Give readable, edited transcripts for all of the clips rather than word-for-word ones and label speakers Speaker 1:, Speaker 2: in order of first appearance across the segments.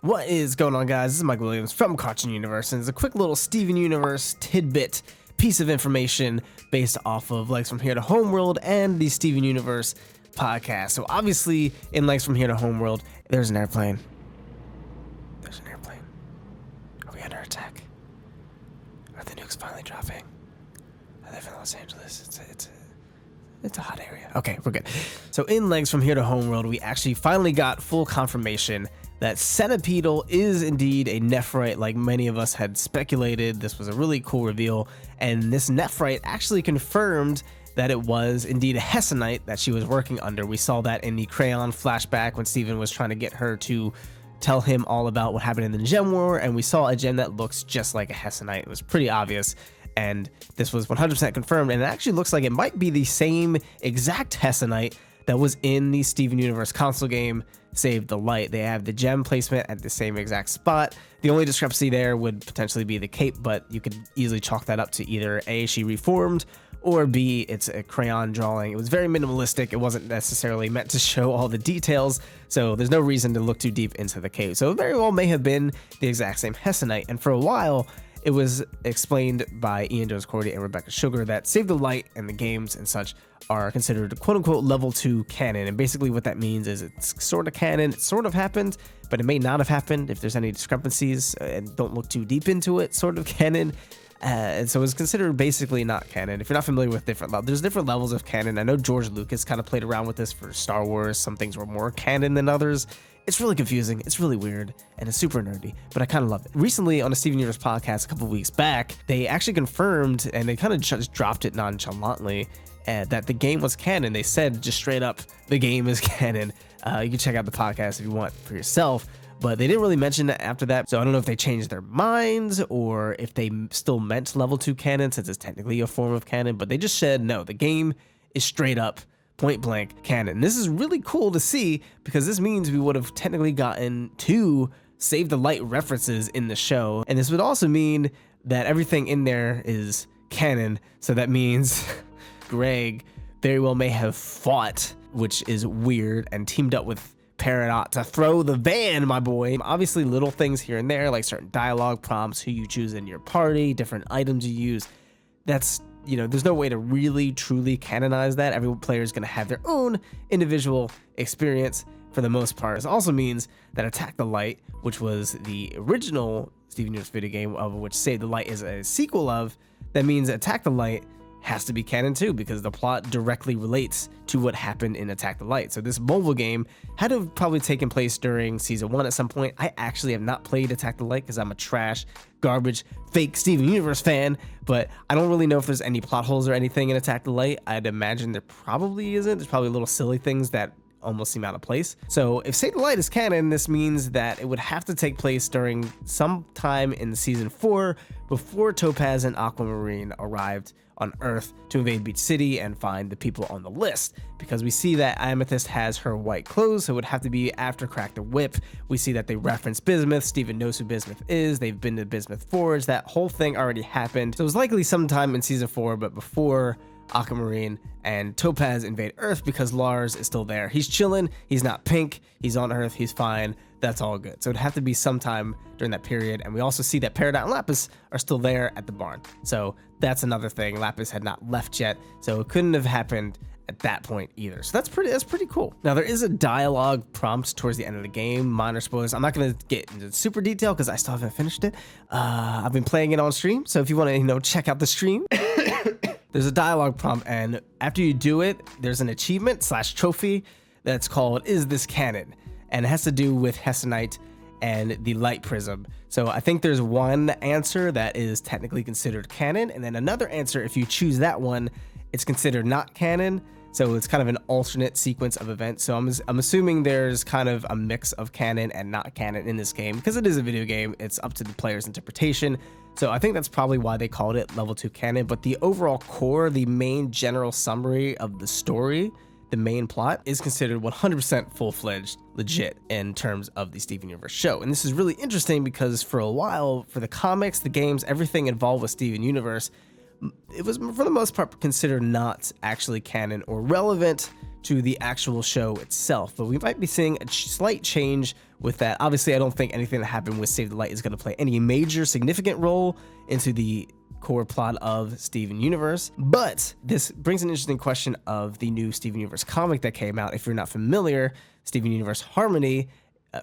Speaker 1: What is going on, guys? This is Mike Williams from Cartoon Universe, and it's a quick little Steven Universe tidbit piece of information based off of Legs from Here to Homeworld and the Steven Universe podcast. So obviously, in Legs from Here to Homeworld, there's an airplane. There's an airplane. Are we under attack? Are the nukes finally dropping? I live in Los Angeles. It's a hot area. Okay, we're good. So in Legs from Here to Homeworld, we actually finally got full confirmation that Centipeetle is indeed a Nephrite, like many of us had speculated. This was a really cool reveal, and this Nephrite actually confirmed that it was indeed a Hessonite that she was working under. We saw that in the Crayon flashback when Steven was trying to get her to tell him all about what happened in the Gem War, and we saw a gem that looks just like a Hessonite. It was pretty obvious, and this was 100% confirmed, and it actually looks like it might be the same exact Hessonite that was in the Steven Universe console game Save the Light. They have the gem placement at the same exact spot. The only discrepancy there would potentially be the cape, but you could easily chalk that up to either A, she reformed, or B, it's a crayon drawing. It was very minimalistic. It wasn't necessarily meant to show all the details, so there's no reason to look too deep into the cape. So it very well may have been the exact same Hessonite, and for a while, it was explained by Ian Jones Cordy and Rebecca Sugar that Save the Light and the games and such are considered quote-unquote level 2 canon, and basically what that means is it's sort of canon, it sort of happened, but it may not have happened if there's any discrepancies, and don't look too deep into it, sort of canon. And so it's considered basically not canon. If you're not familiar with different levels, there's different levels of canon. I know George Lucas kind of played around with this for Star Wars. Some things were more canon than others. It's really confusing, it's really weird, and it's super nerdy, but I kind of love it. Recently on a Steven Universe podcast a couple of weeks back, they actually confirmed, and they kind of just dropped it nonchalantly, that the game was canon. They said just straight up, the game is canon. You can check out the podcast if you want for yourself, but they didn't really mention it after that. So I don't know if they changed their minds or if they still meant level 2 canon, since it's technically a form of canon, but they just said, no, the game is straight up point blank canon. This is really cool to see because this means we would have technically gotten 2 Save the Light references in the show. And this would also mean that everything in there is canon. So that means Greg very well may have fought, which is weird, and teamed up with Peridot to throw the van, my boy. Obviously little things here and there, like certain dialogue prompts, who you choose in your party, different items you use. That's, you know, there's no way to really truly canonize that. Every player is going to have their own individual experience for the most part. This also means that Attack the Light, which was the original Steven Universe video game of which Save the Light is a sequel of, that means Attack the Light has to be canon too, because the plot directly relates to what happened in Attack the Light. So this mobile game had to have probably taken place during season 1 at some point. I actually have not played Attack the Light because I'm a trash, garbage, fake Steven Universe fan, but I don't really know if there's any plot holes or anything in Attack the Light. I'd imagine there probably isn't. There's probably little silly things that almost seem out of place. So if Save the Light is canon, this means that it would have to take place during some time in season 4 before Topaz and Aquamarine arrived on Earth to invade Beach City and find the people on the list, because we see that Amethyst has her white clothes, so it would have to be after Crack the Whip. We see that they reference Bismuth. Steven knows who Bismuth is. They've been to Bismuth Forge. That whole thing already happened. So it was likely sometime in season 4, but before Aquamarine and Topaz invade Earth, because Lars is still there. He's chilling. He's not pink. He's on Earth. He's fine. That's all good. So it'd have to be sometime during that period. And we also see that Peridot and Lapis are still there at the barn. So that's another thing. Lapis had not left yet, so it couldn't have happened at that point either. So that's pretty cool. Now there is a dialogue prompt towards the end of the game. Minor spoilers. I'm not going to get into super detail because I still haven't finished it. I've been playing it on stream, so if you want to, check out the stream. There's a dialogue prompt, and after you do it, there's an achievement / trophy that's called Is This Canon? And it has to do with Hessonite and the light prism. So I think there's one answer that is technically considered canon, and then another answer, if you choose that one, it's considered not canon. So it's kind of an alternate sequence of events. So I'm assuming there's kind of a mix of canon and not canon in this game, because it is a video game. It's up to the player's interpretation. So I think that's probably why they called it level 2 canon. But the overall core, the main general summary of the story, the main plot, is considered 100% full-fledged legit in terms of the Steven Universe show. And this is really interesting because for a while, for the comics, the games, everything involved with Steven Universe, it was for the most part considered not actually canon or relevant to the actual show itself, but we might be seeing a slight change with that. Obviously, I don't think anything that happened with Save the Light is going to play any major significant role into the core plot of Steven Universe, but this brings an interesting question of the new Steven Universe comic that came out. If you're not familiar, Steven Universe Harmony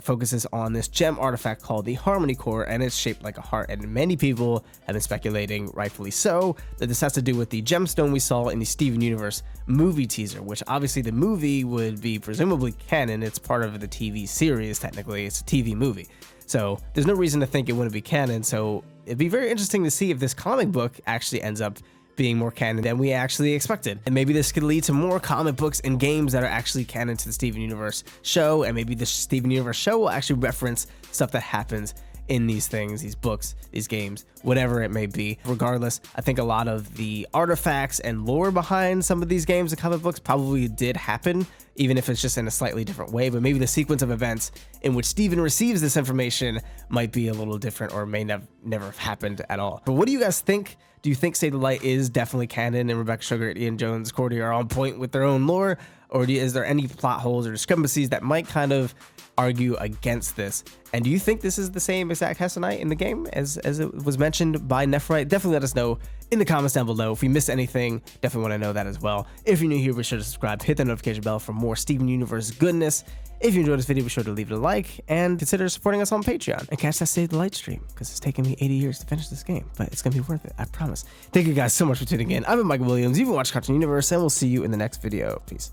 Speaker 1: focuses on this gem artifact called the Harmony Core, and it's shaped like a heart, and many people have been speculating, rightfully so, that this has to do with the gemstone we saw in the Steven Universe movie teaser, which obviously the movie would be presumably canon. It's part of the TV series. Technically it's a TV movie, so there's no reason to think it wouldn't be canon. So it'd be very interesting to see if this comic book actually ends up being more canon than we actually expected. And maybe this could lead to more comic books and games that are actually canon to the Steven Universe show, and maybe the Steven Universe show will actually reference stuff that happens in these things, these books, these games, whatever it may be. Regardless, I think a lot of the artifacts and lore behind some of these games and comic books probably did happen, even if it's just in a slightly different way. But maybe the sequence of events in which Steven receives this information might be a little different, or may never have happened at all. But what do you guys think? Do you think Save the Light is definitely canon and Rebecca Sugar, Ian Jones, Cordy are on point with their own lore? Or is there any plot holes or discrepancies that might kind of argue against this? And do you think this is the same exact Hessonite in the game as it was mentioned by Nephrite? Definitely let us know in the comments down below. If we missed anything, definitely want to know that as well. If you're new here, be sure to subscribe, hit the notification bell for more Steven Universe goodness. If you enjoyed this video, be sure to leave it a like and consider supporting us on Patreon and catch that Save the Light stream, because it's taken me 80 years to finish this game, but it's going to be worth it, I promise. Thank you guys so much for tuning in. I've been MYKAL Williams. You've been watching Cartoon Universe, and we'll see you in the next video. Peace.